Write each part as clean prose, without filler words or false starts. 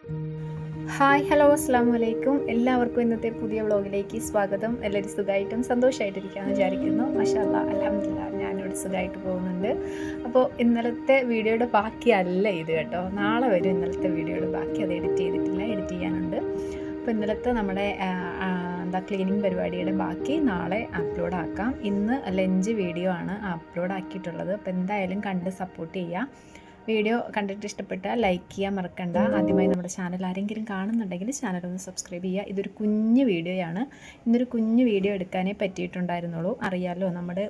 Hi hello അസ്സാം വലൈക്കും. എല്ലാവർക്കും ഇന്നത്തെ പുതിയ വ്ളോഗിലേക്ക് സ്വാഗതം. എല്ലാവരും സുഖമായിട്ടും സന്തോഷമായിട്ടിരിക്കാമെന്ന് വിചാരിക്കുന്നു. മാഷാ അല്ലാ, അൽഹംദുലില്ലാ, ഞാനിവിടെ സുഖമായിട്ട് പോകുന്നുണ്ട്. അപ്പോൾ ഇന്നലത്തെ വീഡിയോയുടെ ബാക്കിയല്ല ഇത് കേട്ടോ. നാളെ വരും ഇന്നലത്തെ വീഡിയോയുടെ ബാക്കി. അത് എഡിറ്റ് ചെയ്തിട്ടില്ല, എഡിറ്റ് ചെയ്യാനുണ്ട്. അപ്പോൾ ഇന്നലത്തെ നമ്മുടെ ക്ലീനിങ് പരിപാടിയുടെ ബാക്കി നാളെ അപ്ലോഡ് ആക്കാം. ഇന്ന് ലഞ്ച് വീഡിയോ ആണ് അപ്ലോഡ് ആക്കിയിട്ടുള്ളത്. അപ്പോൾ എന്തായാലും കണ്ട് സപ്പോർട്ട് ചെയ്യുക. വീഡിയോ കണ്ടിട്ട് ഇഷ്ടപ്പെട്ടാൽ ലൈക്ക് ചെയ്യാൻ മറക്കണ്ട. ആദ്യമായി നമ്മുടെ ചാനൽ ആരെങ്കിലും കാണുന്നുണ്ടെങ്കിൽ ചാനൽ ഒന്ന് സബ്സ്ക്രൈബ് ചെയ്യുക. ഇതൊരു കുഞ്ഞു വീഡിയോയാണ്. ഇന്നൊരു കുഞ്ഞു വീഡിയോ എടുക്കാനേ പറ്റിയിട്ടുണ്ടായിരുന്നുള്ളൂ. അറിയാമല്ലോ, നമ്മുടെ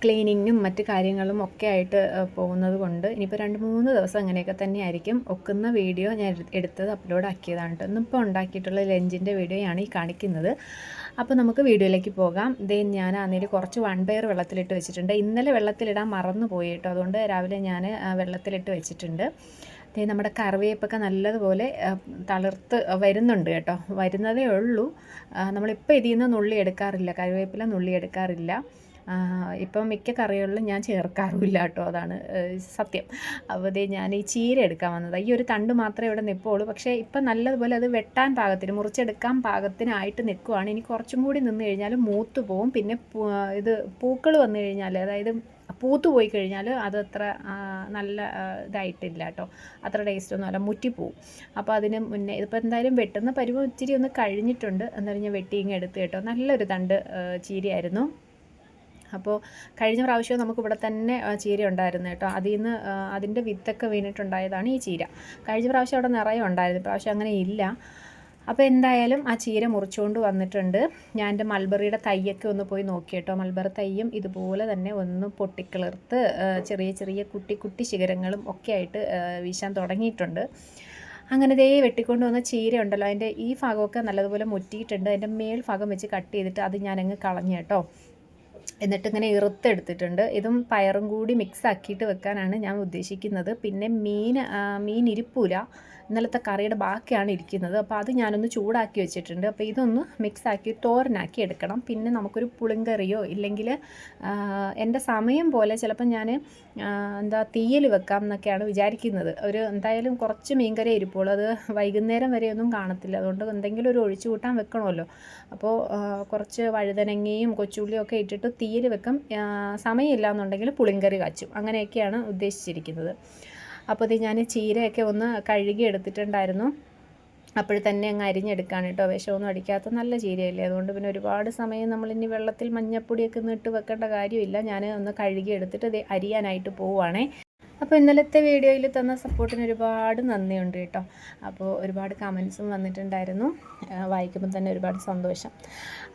ക്ലീനിങ്ങും മറ്റ് കാര്യങ്ങളും ഒക്കെ ആയിട്ട് പോകുന്നത് കൊണ്ട് ഇനിയിപ്പോൾ 2-3 ദിവസം അങ്ങനെയൊക്കെ തന്നെയായിരിക്കും. ഒക്കുന്ന വീഡിയോ ഞാൻ എടുത്തത് അപ്ലോഡ് ആക്കിയതാണ് കേട്ടോ. ഇന്നിപ്പോൾ ഉണ്ടാക്കിയിട്ടുള്ള ലഞ്ചിൻ്റെ വീഡിയോയാണ് ഈ കാണിക്കുന്നത്. അപ്പോൾ നമുക്ക് വീഡിയോയിലേക്ക് പോകാം. ഞാൻ അതിൽ കുറച്ച് വൺപയർ വെള്ളത്തിലിട്ട് വെച്ചിട്ടുണ്ട്. ഇന്നലെ വെള്ളത്തിലിടാൻ മറന്നു പോയി കേട്ടോ. അതുകൊണ്ട് രാവിലെ ഞാൻ വെള്ളത്തിലിട്ട് വെച്ചിട്ടുണ്ട്. നമ്മുടെ കറിവേപ്പൊക്കെ നല്ലതുപോലെ തളിർത്ത് വരുന്നുണ്ട് കേട്ടോ. വരുന്നതേ ഉള്ളൂ. നമ്മളിപ്പോൾ ഇതിൽ നിന്ന് നുള്ളി എടുക്കാറില്ല, കറിവേപ്പില നുള്ളി എടുക്കാറില്ല. ഇപ്പം മിക്ക കറികളിലും ഞാൻ ചേർക്കാറുമില്ല കേട്ടോ. അതാണ് സത്യം. അപ്പോൾ ഞാൻ ഈ ചീര എടുക്കാൻ വന്നത്. ഈ ഒരു തണ്ട് മാത്രമേ ഇവിടെ നിൽപ്പുള്ളൂ. പക്ഷേ ഇപ്പം നല്ലതുപോലെ അത് വെട്ടാൻ പാകത്തിന്, മുറിച്ചെടുക്കാൻ പാകത്തിനായിട്ട് നിൽക്കുവാണ്. ഇനി കുറച്ചും കൂടി നിന്ന് കഴിഞ്ഞാൽ മൂത്ത് പോവും. പിന്നെ ഇത് പൂക്കൾ വന്നു കഴിഞ്ഞാൽ, അതായത് പൂത്ത് പോയി കഴിഞ്ഞാൽ അത് അത്ര നല്ല ഇതായിട്ടില്ല കേട്ടോ. അത്ര ടേസ്റ്റൊന്നും അല്ല, മുറ്റിപ്പോവും. അപ്പോൾ അതിന് മുന്നേ ഇതിപ്പോൾ എന്തായാലും വെട്ടുന്ന പരുവം ഇച്ചിരി ഒന്ന് കഴിഞ്ഞിട്ടുണ്ട്. എന്നാലും ഞാൻ വെട്ടി ഇങ്ങ് എടുത്ത് കേട്ടോ. നല്ലൊരു തണ്ട് ചീരയായിരുന്നു. അപ്പോൾ കഴിഞ്ഞ പ്രാവശ്യം നമുക്കിവിടെ തന്നെ ചീര ഉണ്ടായിരുന്നു കേട്ടോ. അതിൽ നിന്ന് അതിൻ്റെ വിത്തൊക്കെ വീണിട്ടുണ്ടായതാണ് ഈ ചീര. കഴിഞ്ഞ പ്രാവശ്യം അവിടെ നിറയെ ഉണ്ടായിരുന്നു, പ്രാവശ്യം അങ്ങനെ ഇല്ല. അപ്പോൾ എന്തായാലും ആ ചീര മുറിച്ചുകൊണ്ട് വന്നിട്ടുണ്ട്. ഞാൻ എൻ്റെ മൾബറിയുടെ തൈയൊക്കെ ഒന്ന് പോയി നോക്കി കേട്ടോ. മൾബറി തൈയും ഇതുപോലെ തന്നെ ഒന്ന് പൊട്ടിക്കിളിർത്ത് ചെറിയ ചെറിയ കുട്ടി കുട്ടി ശിഖരങ്ങളും ഒക്കെ ആയിട്ട് വീശാൻ തുടങ്ങിയിട്ടുണ്ട്. അങ്ങനെ വെട്ടിക്കൊണ്ട് വന്ന ചീര ഉണ്ടല്ലോ, അതിൻ്റെ ഈ ഭാഗമൊക്കെ നല്ലതുപോലെ മുറ്റിയിട്ടുണ്ട്. അതിൻ്റെ മേൽ ഭാഗം വെച്ച് കട്ട് ചെയ്തിട്ട് അത് ഞാനങ്ങ് കളഞ്ഞു കേട്ടോ. എന്നിട്ടിങ്ങനെ ഇറുത്തെടുത്തിട്ടുണ്ട്. ഇതും പയറും കൂടി മിക്സ് ആക്കിയിട്ട് വെക്കാനാണ് ഞാൻ ഉദ്ദേശിക്കുന്നത്. പിന്നെ മീൻ ഇരിപ്പൂല, ഇന്നലത്തെ കറിയുടെ ബാക്കിയാണ് ഇരിക്കുന്നത്. അപ്പോൾ അത് ഞാനൊന്ന് ചൂടാക്കി വെച്ചിട്ടുണ്ട്. അപ്പോൾ ഇതൊന്ന് മിക്സാക്കി തോരനാക്കി എടുക്കണം. പിന്നെ നമുക്കൊരു പുളിങ്കറിയോ ഇല്ലെങ്കിൽ എൻ്റെ സമയം പോലെ ചിലപ്പോൾ ഞാൻ തീയൽ വെക്കാം എന്നൊക്കെയാണ് വിചാരിക്കുന്നത്. എന്തായാലും കുറച്ച് മീൻകറി ഇരിപ്പുള്ളൂ. അത് വൈകുന്നേരം വരെയൊന്നും കാണത്തില്ല. അതുകൊണ്ട് എന്തെങ്കിലും ഒരു ഒഴിച്ചു കൂട്ടാൻ വെക്കണമല്ലോ. അപ്പോൾ കുറച്ച് വഴുതനങ്ങയും കൊച്ചുള്ളിയും ഒക്കെ ഇട്ടിട്ട് തീയൽ വെക്കും. സമയമില്ല എന്നുണ്ടെങ്കിൽ പുളിങ്കറി കാച്ചും. അങ്ങനെയൊക്കെയാണ് ഉദ്ദേശിച്ചിരിക്കുന്നത്. അപ്പോൾ ഞാൻ ചീരയൊക്കെ ഒന്ന് കഴുകി എടുത്തിട്ടുണ്ടായിരുന്നു. അപ്പോൾ തന്നെ അങ്ങ് അരിഞ്ഞെടുക്കുകയാണ് കേട്ടോ. വിഷമൊന്നും അടിക്കാത്ത നല്ല ചീരയല്ലേ. അതുകൊണ്ട് പിന്നെ ഒരുപാട് സമയം നമ്മളിനി വെള്ളത്തിൽ മഞ്ഞപ്പൊടിയൊക്കെ ഇട്ട് വെക്കേണ്ട കാര്യമില്ല. ഞാൻ ഒന്ന് കഴുകി എടുത്തിട്ട് അരിയാനായിട്ട് പോവുകയാണേ. അപ്പോൾ ഇന്നലത്തെ വീഡിയോയിൽ തന്ന സപ്പോർട്ടിന് ഒരുപാട് നന്ദിയുണ്ട് കേട്ടോ. അപ്പോൾ ഒരുപാട് കമൻസും വന്നിട്ടുണ്ടായിരുന്നു. വായിക്കുമ്പോൾ തന്നെ ഒരുപാട് സന്തോഷം.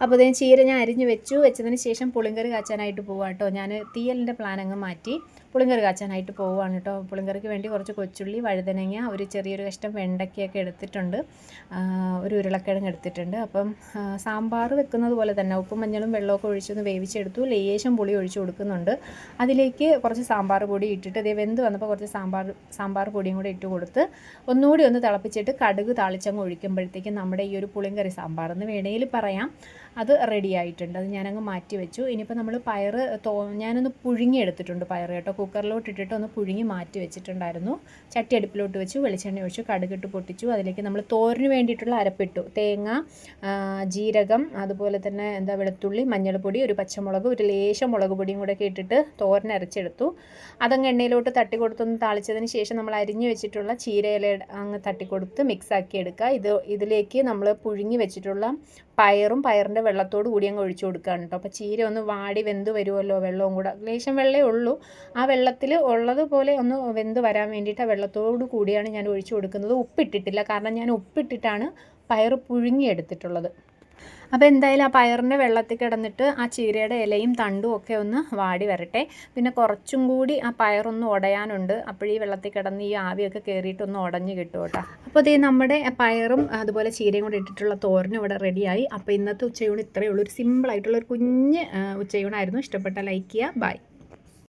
അപ്പോൾ ചീര ഞാൻ അരിഞ്ഞ് വെച്ചതിന് ശേഷം പുളിങ്കറി കാച്ചാനായിട്ട് പോവാം കേട്ടോ. ഞാൻ തീയലിൻ്റെ പ്ലാൻ അങ്ങ് മാറ്റി പുളിങ്കറി കാച്ചാനായിട്ട് പോവുകയാണ് കേട്ടോ. പുളിങ്കറിക്ക് വേണ്ടി കുറച്ച് കൊച്ചുള്ളി, വഴുതനങ്ങ, ഒരു ചെറിയൊരു കഷ്ണം വെണ്ടയ്ക്കൊക്കെ എടുത്തിട്ടുണ്ട്. ഒരു ഉരുളക്കിഴങ്ങ് എടുത്തിട്ടുണ്ട്. അപ്പം സാമ്പാർ വെക്കുന്നത് പോലെ തന്നെ ഉപ്പും മഞ്ഞളും വെള്ളമൊക്കെ ഒഴിച്ചൊന്ന് വേവിച്ചെടുത്തു. ലേശം പുളി ഒഴിച്ച് കൊടുക്കുന്നുണ്ട്. അതിലേക്ക് കുറച്ച് സാമ്പാർ പൊടി ഇട്ടിട്ട് വെന്ത് വന്നപ്പോൾ കുറച്ച് സാമ്പാർ പൊടിയും കൂടി ഇട്ട് കൊടുത്ത് ഒന്നുകൂടി ഒന്ന് തിളപ്പിച്ചിട്ട് കടുക് താളിച്ചങ്ങ് ഒഴിക്കുമ്പോഴത്തേക്കും നമ്മുടെ ഈ ഒരു പുളിങ്കറി സാമ്പാർ എന്ന് വേണേൽ പറയാം, അത് റെഡി ആയിട്ടുണ്ട്. അത് ഞാനങ്ങ് മാറ്റി വെച്ചു. ഇനിയിപ്പോൾ നമ്മൾ ഞാനൊന്ന് പുഴുങ്ങി എടുത്തിട്ടുണ്ട് പയർ കേട്ടോ. കുക്കറിലോട്ട് ഇട്ടിട്ട് ഒന്ന് പുഴുങ്ങി മാറ്റി വെച്ചിട്ടുണ്ടായിരുന്നു. ചട്ടി അടുപ്പിലോട്ട് വെച്ചു, വെളിച്ചെണ്ണ ഒഴിച്ചു, കടുകിട്ട് പൊട്ടിച്ചു. അതിലേക്ക് നമ്മൾ തോരന് വേണ്ടിയിട്ടുള്ള അരപ്പിട്ടു. തേങ്ങ, ജീരകം, അതുപോലെ തന്നെ വെളുത്തുള്ളി, മഞ്ഞൾപ്പൊടി, ഒരു പച്ചമുളക്, ഒരു ലേശം മുളക് പൊടിയും കൂടെ ഒക്കെ ഇട്ടിട്ട് തോരൻ അരച്ചെടുത്തു. അതങ്ങ് എണ്ണയിലോട്ട് തട്ടിക്കൊടുത്തൊന്ന് താളിച്ചതിന് ശേഷം നമ്മൾ അരിഞ്ഞു വെച്ചിട്ടുള്ള ചീരയില അങ്ങ് തട്ടിക്കൊടുത്ത് മിക്സാക്കി എടുക്കുക. ഇതിലേക്ക് നമ്മൾ പുഴുങ്ങി വെച്ചിട്ടുള്ള പയറിൻ്റെ വെള്ളത്തോട് കൂടി അങ്ങ് ഒഴിച്ചു കൊടുക്കുകയാണ് കേട്ടോ. അപ്പോൾ ചീര ഒന്ന് വാടി വെന്ത് വരുമല്ലോ, വെള്ളവും കൂടെ ലേശം വെള്ളമേ ഉള്ളൂ. ആ വെള്ളത്തിൽ ഉള്ളതുപോലെ ഒന്ന് വെന്ത് വരാൻ വേണ്ടിയിട്ട് ആ വെള്ളത്തോട് കൂടിയാണ് ഞാൻ ഒഴിച്ചു കൊടുക്കുന്നത്. ഉപ്പിട്ടിട്ടില്ല, കാരണം ഞാൻ ഉപ്പിട്ടിട്ടാണ് പയർ പുഴുങ്ങിയെടുത്തിട്ടുള്ളത്. അപ്പോൾ എന്തായാലും ആ പയറിൻ്റെ വെള്ളത്തിൽ കിടന്നിട്ട് ആ ചീരയുടെ ഇലയും തണ്ടും ഒക്കെ ഒന്ന് വാടി വരട്ടെ. പിന്നെ കുറച്ചും കൂടി ആ പയറൊന്ന് ഉടയാനുണ്ട്. അപ്പോഴീ വെള്ളത്തിൽ കിടന്ന് ഈ ആവിയൊക്കെ കയറിയിട്ടൊന്ന് ഉടഞ്ഞ് കിട്ടും കേട്ടോ. അപ്പോൾ നമ്മുടെ പയറും അതുപോലെ ചീരയും കൂടി ഇട്ടിട്ടുള്ള തോരനും ഇവിടെ റെഡിയായി. അപ്പോൾ ഇന്നത്തെ ഉച്ചയൂണ് ഇത്രയേ ഉള്ളൂ. ഒരു സിമ്പിളായിട്ടുള്ള ഒരു കുഞ്ഞ് ഉച്ചയൂണായിരുന്നു. ഇഷ്ടപ്പെട്ട ലൈക്ക് ചെയ്യുക. ബൈ.